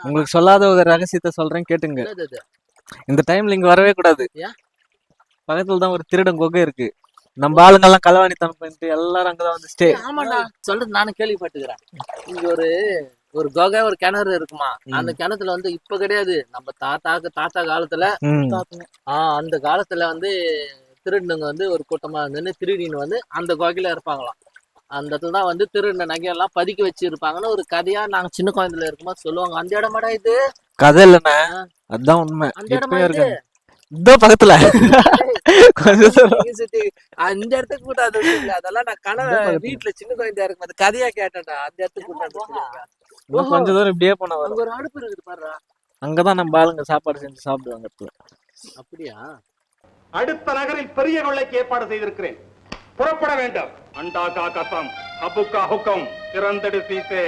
உங்களுக்கு சொல்லாத ஒரு ரகசியத்தை சொல்றேன் கேட்டுங்க. இந்த டைம்ல இங்க வரவே கூடாது. பக்கத்துல தான் ஒரு திருடன் குகை இருக்கு. நம்ம ஆளுங்க எல்லாம் களவாணித்தனம் பண்ணிட்டு எல்லாரும் அங்கதான் வந்து ஸ்டே. ஆமாண்டா சொல்றது நானும் கேள்விப்பட்டுக்கிறேன். இங்க ஒரு குகை ஒரு கிணறு இருக்குமா. அந்த கிணத்துல வந்து இப்ப கிடையாது, நம்ம தாத்தா காலத்துல அந்த காலத்துல வந்து திருடனுங்க வந்து ஒரு கூட்டமா நின்று திருடின்னு வந்து அந்த குகையில இருப்பாங்களாம். அந்த இடத்துல தான் வந்து திருடின நகையெல்லாம் பதுக்கி வச்சிருப்பாங்கன்னு ஒரு கதையா நாங்க சின்ன குழந்தைல இருக்கும்போது சொல்லுவாங்க. அந்த இடமாடா இது? கதை இல்லைண்ணா, அதுதான் உண்மை. அந்த இடமா இது? இதோ பக்கத்துல அந்த இடத்துக்கு கூட்டாது. அதெல்லாம் நான் கனவு வீட்டுல சின்ன குழந்தையா இருக்கும் அது கதையா கேட்டேன்டா. அந்த இடத்துக்கு கூட்டாது. கொஞ்ச தூரம் இப்படியே போனா அங்க ஒரு அடுப்பு இருக்குது பாரு. அங்கதான் நம்ம ஆளுங்க சாப்பாடு செஞ்சு சாப்பிடுவாங்க. அப்படியா? அடுத்த நகரில் பெரிய கொள்ளைக்கு ஏற்பாடு செய்திருக்கிறேன். புறப்பட வேண்டும். அண்டா கா கசம், அபுக்கா ஹுக்கம், திறந்தடு சீசே.